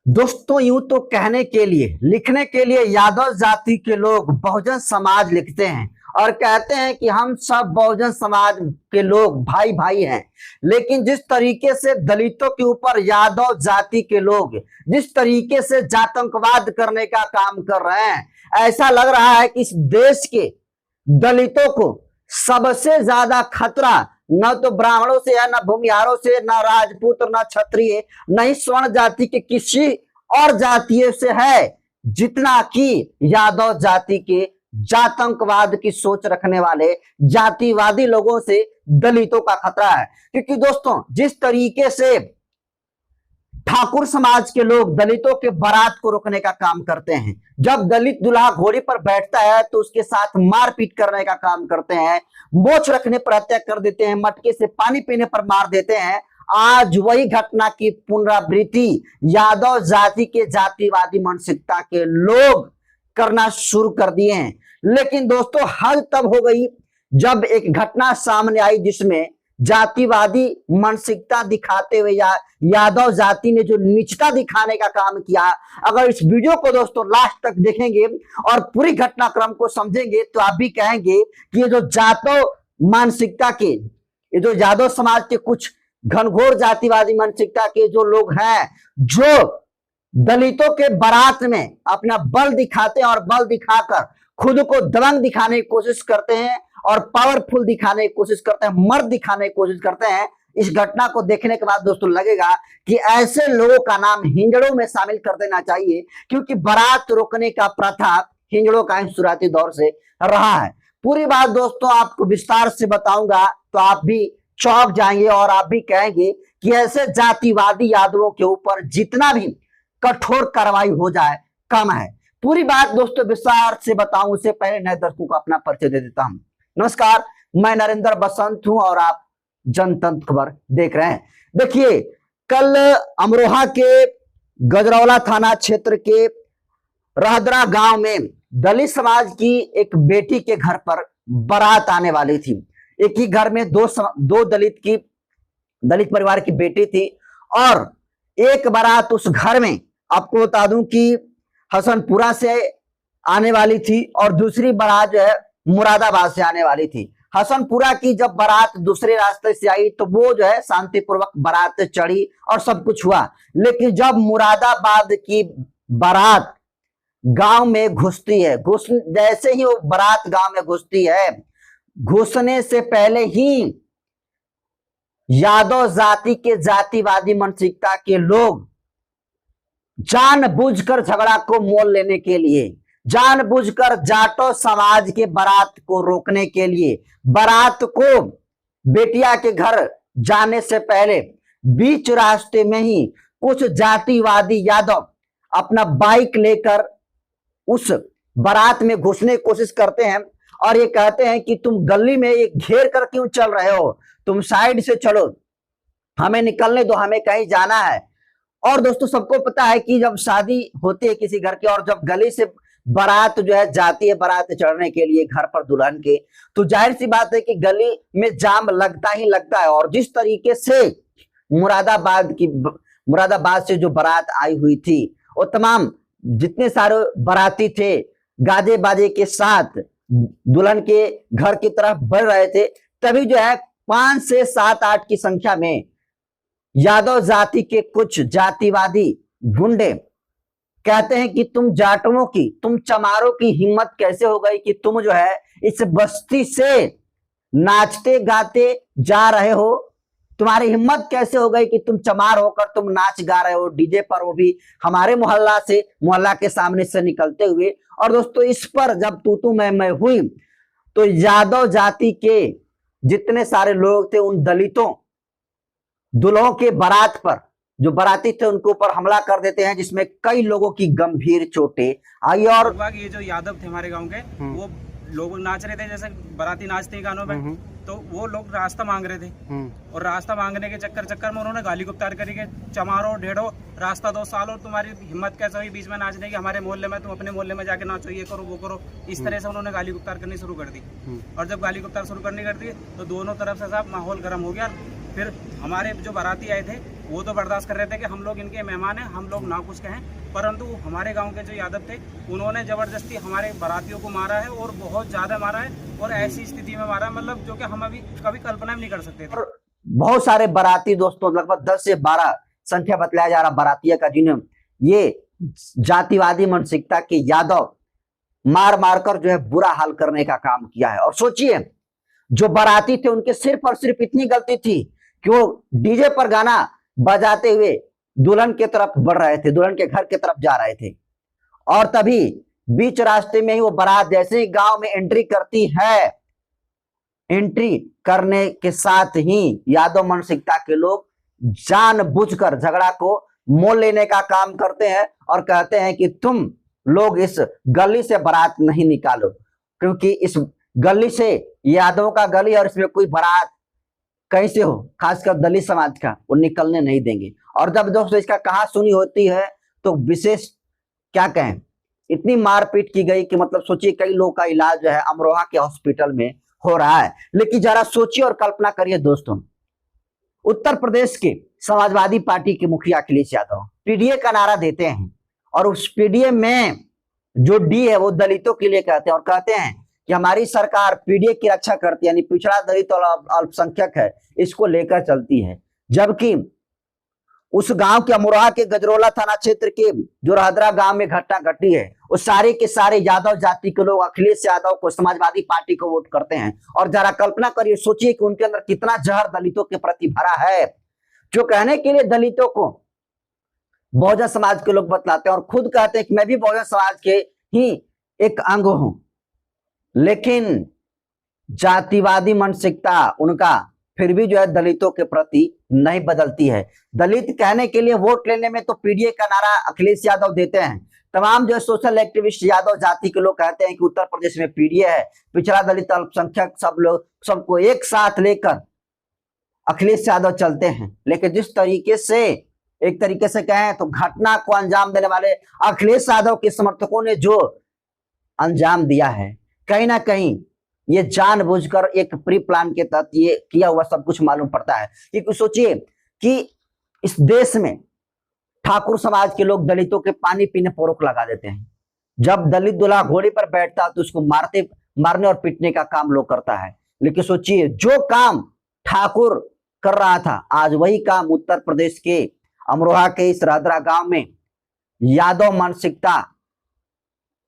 दोस्तों यूं तो कहने के लिए लिखने के लिए यादव जाति के लोग बहुजन समाज लिखते हैं और कहते हैं कि हम सब बहुजन समाज के लोग भाई भाई हैं। लेकिन जिस तरीके से दलितों के ऊपर यादव जाति के लोग जिस तरीके से जातंकवाद करने का काम कर रहे हैं, ऐसा लग रहा है कि इस देश के दलितों को सबसे ज्यादा खतरा न तो ब्राह्मणों से है, न भूमिहारों से, न राजपूत, न क्षत्रिय, न ही स्वर्ण जाति के किसी और जातियों से है, जितना कि यादव जाति के जातंकवाद की सोच रखने वाले जातिवादी लोगों से दलितों का खतरा है। क्योंकि दोस्तों जिस तरीके से ठाकुर समाज के लोग दलितों के बारात को रोकने का काम करते हैं, जब दलित दूल्हा घोड़ी पर बैठता है तो उसके साथ मारपीट करने का काम करते हैं, मोछ रखने पर हत्या कर देते हैं, मटके से पानी पीने पर मार देते हैं। आज वही घटना की पुनरावृत्ति यादव जाति के जातिवादी मानसिकता के लोग करना शुरू कर दिए हैं। लेकिन दोस्तों हद तब हो गई जब एक घटना सामने आई जिसमें जातिवादी मानसिकता दिखाते हुए यादव जाति ने जो नीचता दिखाने का काम किया। अगर इस वीडियो को दोस्तों लास्ट तक देखेंगे और पूरी घटनाक्रम को समझेंगे तो आप भी कहेंगे कि ये जो जातो मानसिकता के, ये जो यादव समाज के कुछ घनघोर जातिवादी मानसिकता के जो लोग हैं, जो दलितों के बारात में अपना बल दिखाते हैं और बल दिखाकर खुद को दबंग दिखाने की कोशिश करते हैं और पावरफुल दिखाने की कोशिश करते हैं, मर्द दिखाने की कोशिश करते हैं। इस घटना को देखने के बाद दोस्तों लगेगा कि ऐसे लोगों का नाम हिंजड़ों में शामिल कर देना चाहिए, क्योंकि बारात रोकने का प्रथा हिंजड़ों का शुरुआती दौर से रहा है। पूरी बात दोस्तों आपको विस्तार से बताऊंगा तो आप भी चौंक जाएंगे और आप भी कहेंगे कि ऐसे जातिवादी यादवों के ऊपर जितना भी कठोर कार्रवाई हो जाए कम है। पूरी बात दोस्तों विस्तार से बताऊं उससे पहले नए दर्शकों को अपना परिचय दे देता हूं। नमस्कार, मैं नरेंद्र बसंत हूं और आप जनतंत्र खबर देख रहे हैं। देखिए, कल अमरोहा के गजरौला थाना क्षेत्र के रहदरा गांव में दलित समाज की एक बेटी के घर पर बारात आने वाली थी। एक ही घर में दो दलित परिवार की बेटी थी और एक बारात उस घर में आपको बता दूं कि हसनपुरा से आने वाली थी और दूसरी बारात जो है मुरादाबाद से आने वाली थी। हसनपुरा की जब बारात दूसरे रास्ते से आई तो वो जो है शांतिपूर्वक बारात चढ़ी और सब कुछ हुआ। लेकिन जब मुरादाबाद की बारात गांव में घुसती है, जैसे ही वो बारात गांव में घुसती है, घुसने से पहले ही यादव जाति के जातिवादी मानसिकता के लोग जानबूझकर झगड़ा को मोल लेने के लिए, जानबूझकर जाटो समाज के बारात को रोकने के लिए, बारात को बेटिया के घर जाने से पहले बीच रास्ते में ही कुछ जातिवादी यादव अपना बाइक लेकर उस बारात में घुसने की कोशिश करते हैं और ये कहते हैं कि तुम गली में ये घेर कर क्यों चल रहे हो, तुम साइड से चलो, हमें निकलने दो, हमें कहीं जाना है। और दोस्तों सबको पता है कि जब शादी होती है किसी घर की और जब गली से बारात जो है जाती है बारात चढ़ने के लिए घर पर दुल्हन के, तो जाहिर सी बात है कि गली में जाम लगता ही लगता है। और जिस तरीके से मुरादाबाद से जो बारात आई हुई थी, वो तमाम जितने सारे बाराती थे गाजे बाजे के साथ दुल्हन के घर की तरफ बढ़ रहे थे, तभी जो है 5 से 7-8 की संख्या में यादव जाति के कुछ जातिवादी गुंडे कहते हैं कि तुम जाटवों की, तुम चमारों की हिम्मत कैसे हो गई कि तुम जो है इस बस्ती से नाचते गाते जा रहे हो, तुम्हारी हिम्मत कैसे हो गई कि तुम चमार होकर तुम नाच गा रहे हो डीजे पर, वो भी हमारे मोहल्ला के सामने से निकलते हुए। और दोस्तों इस पर जब तू मैं हुई तो यादव जाति के जितने सारे लोग थे उन दलितों दुल्हों के बारात पर, जो बाराती थे उनके ऊपर हमला कर देते हैं, जिसमें कई लोगों की गंभीर चोटें आई। और ये जो यादव थे हमारे गांव के, वो लोग नाच रहे थे जैसे बाराती नाचते हैं गानों में, तो वो लोग रास्ता मांग रहे थे और रास्ता मांगने के चक्कर में उन्होंने गाली गुप्तार करी के चमारो ढेड़ो रास्ता 2 साल और तुम्हारी हिम्मत कैसे हुई बीच में नाचने की, हमारे मोहल्ले में, तुम अपने मोहल्ले में जाके नाचो, ये करो वो करो। इस तरह से उन्होंने गाली गुप्तार करनी शुरू कर दी। और जब गाली गुप्तार शुरू करनी कर दी तो दोनों तरफ से सब माहौल गर्म हो गया। फिर हमारे जो बाराती आए थे वो तो बर्दाश्त कर रहे थे कि हम लोग इनके मेहमान हैं, हम लोग ना कुछ कहें, परंतु हमारे गांव के जो यादव थे उन्होंने जबरदस्ती हमारे बारातियों को मारा है और बहुत ज्यादा मारा है और ऐसी स्थिति में मारा है मतलब जो कि हम अभी कभी कल्पना भी नहीं कर सकते थे। और बहुत सारे बाराती दोस्तों, लगभग 10 से 12 संख्या बतलाया जा रहा बारातिया का, जिन्हें ये जातिवादी मानसिकता के यादव मार मार कर जो है बुरा हाल करने का काम किया है। और सोचिए, जो बाराती थे उनके सिर्फ और सिर्फ इतनी गलती थी कि वो डीजे पर गाना बजाते हुए दुल्हन की तरफ बढ़ रहे थे, दुल्हन के घर की तरफ जा रहे थे, और तभी बीच रास्ते में ही वो बारात जैसे ही गांव में एंट्री करती है, एंट्री करने के साथ ही यादव मानसिकता के लोग जानबूझकर झगड़ा को मोल लेने का काम करते हैं और कहते हैं कि तुम लोग इस गली से बारात नहीं निकालो, क्योंकि इस गली से यादवों का गली और इसमें कोई बारात कहीं से हो, खासकर दलित समाज का, वो निकलने नहीं देंगे। और जब दोस्तों इसका कहा सुनी होती है तो विशेष क्या कहें, इतनी मारपीट की गई कि मतलब सोचिए कई लोगों का इलाज जो है अमरोहा के हॉस्पिटल में हो रहा है। लेकिन जरा सोचिए और कल्पना करिए दोस्तों, उत्तर प्रदेश के समाजवादी पार्टी के मुखिया अखिलेश यादव पीडीए का नारा देते हैं और उस पीडीए में जो डी है वो दलितों के लिए कहते हैं और कहते हैं कि हमारी सरकार पीडीए की रक्षा करती है, यानी पिछड़ा दलित और अल्पसंख्यक है, इसको लेकर चलती है। जबकि उस गांव के अमरोहा के गजरोला थाना क्षेत्र के जो रहदरा गांव में घटना घटी है, वो सारे के सारे यादव जाति के लोग अखिलेश यादव को, समाजवादी पार्टी को वोट करते हैं। और जरा कल्पना करिए, सोचिए कि उनके अंदर कितना जहर दलितों के प्रति भरा है, जो कहने के लिए दलितों को बहुजन समाज के लोग बतलाते हैं और खुद कहते हैं कि मैं भी बहुजन समाज के ही एक अंग हूं, लेकिन जातिवादी मानसिकता उनका फिर भी जो है दलितों के प्रति नहीं बदलती है। दलित कहने के लिए वोट लेने में तो पीडीए का नारा अखिलेश यादव देते हैं। तमाम जो सोशल एक्टिविस्ट यादव जाति के लोग कहते हैं कि उत्तर प्रदेश में पीडीए है, पिछड़ा दलित अल्पसंख्यक सब लोग, सबको एक साथ लेकर अखिलेश यादव चलते हैं। लेकिन जिस तरीके से, एक तरीके से कहें तो घटना को अंजाम देने वाले अखिलेश यादव के समर्थकों ने जो अंजाम दिया है, कहीं ना कहीं ये जानबूझकर एक प्री प्लान के तहत ये किया हुआ सब कुछ मालूम पड़ता है। क्योंकि सोचिए कि इस देश में ठाकुर समाज के लोग दलितों के पानी पीने पर रोक लगा देते हैं। जब दलित दूल्हा घोड़े पर बैठता है तो उसको मारने और पीटने का काम लोग करता है। लेकिन सोचिए, जो काम ठाकुर कर रहा था, आज वही काम उत्तर प्रदेश के अमरोहा के इस रहदरा गांव में यादव मानसिकता,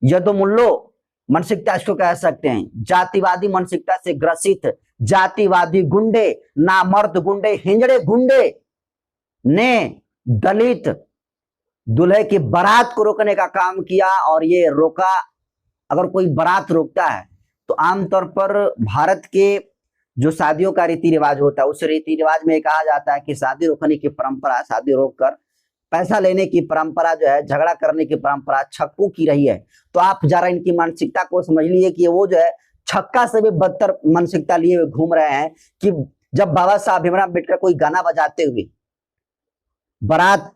यदुमुल्लो मानसिकता इसको कह सकते हैं, जातिवादी मानसिकता से ग्रसित जातिवादी गुंडे, नामर्द गुंडे, हिंजड़े गुंडे ने दलित दूल्हे की बारात को रोकने का काम किया। और ये रोका, अगर कोई बारात रोकता है तो आमतौर पर भारत के जो शादियों का रीति रिवाज होता है, उस रीति रिवाज में कहा जाता है कि शादी रोकने की परंपरा, शादी रोककर पैसा लेने की परंपरा जो है, झगड़ा करने की परंपरा छक्कों की रही है। तो आप जरा इनकी मानसिकता को समझ लीजिए कि वो जो है छक्का से भी बदतर मानसिकता लिए हुए घूम रहे हैं कि जब बाबा साहब भीमराव अम्बेडकर कोई गाना बजाते हुए बारात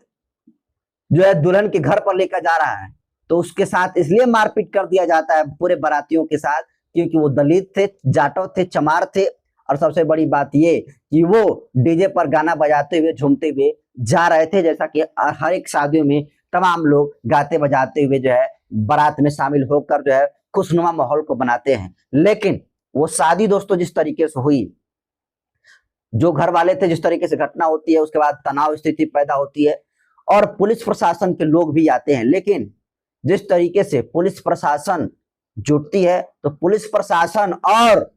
जो है दुल्हन के घर पर लेकर जा रहा है तो उसके साथ इसलिए मारपीट कर दिया जाता है पूरे बारातियों के साथ क्योंकि वो दलित थे, जाटव थे, चमार थे। और सबसे बड़ी बात ये कि वो डीजे पर गाना बजाते हुए, झूमते हुए जा रहे थे, जैसा कि हर एक शादियों में तमाम लोग गाते बजाते हुए जो है बारात में शामिल होकर जो है खुशनुमा माहौल को बनाते हैं। लेकिन वो शादी दोस्तों जिस तरीके से हुई, जो घर वाले थे, जिस तरीके से घटना होती है, उसके बाद तनाव स्थिति पैदा होती है और पुलिस प्रशासन के लोग भी आते हैं। लेकिन जिस तरीके से पुलिस प्रशासन जुटती है तो पुलिस प्रशासन और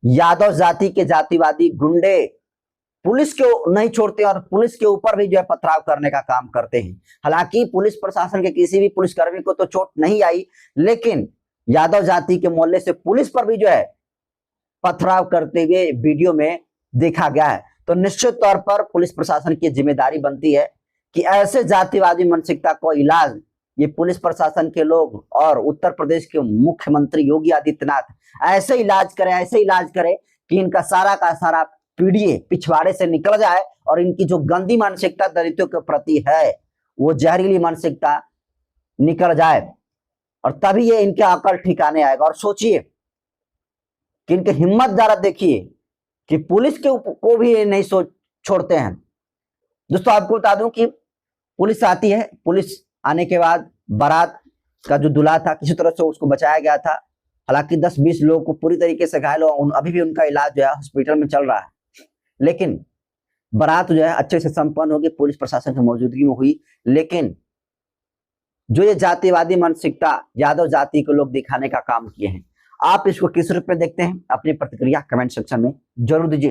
यादव जाति के जातिवादी गुंडे पुलिस को नहीं छोड़ते और पुलिस के ऊपर भी जो है पथराव करने का काम करते हैं। हालांकि पुलिस प्रशासन के किसी भी पुलिसकर्मी को तो चोट नहीं आई, लेकिन यादव जाति के मोहल्ले से पुलिस पर भी जो है पथराव करते हुए वीडियो में देखा गया है। तो निश्चित तौर पर पुलिस प्रशासन की जिम्मेदारी बनती है कि ऐसे जातिवादी मानसिकता को इलाज ये पुलिस प्रशासन के लोग और उत्तर प्रदेश के मुख्यमंत्री योगी आदित्यनाथ ऐसे इलाज करें कि इनका सारा का सारा पीड़िए पिछवाड़े से निकल जाए और इनकी जो गंदी मानसिकता दलितों के प्रति है वो जहरीली मानसिकता निकल जाए और तभी ये इनके अकल ठिकाने आएगा। और सोचिए कि इनकी हिम्मत जरा देखिए कि पुलिस को भी नहीं छोड़ते हैं। दोस्तों आपको बता दूं कि पुलिस आती है, पुलिस आने के बाद बारात का जो दूल्हा था किसी तरह से उसको बचाया गया था। हालांकि 10-20 लोगों को पूरी तरीके से घायल हुआ, अभी भी उनका इलाज जो है हॉस्पिटल में चल रहा है। लेकिन बारात जो है अच्छे से संपन्न होगी, पुलिस प्रशासन की मौजूदगी में हुई। लेकिन जो ये जातिवादी मानसिकता यादव जाति के लोग दिखाने का काम किए हैं, आप इसको किस रूप में देखते हैं? अपनी प्रतिक्रिया कमेंट सेक्शन में जरूर दीजिए।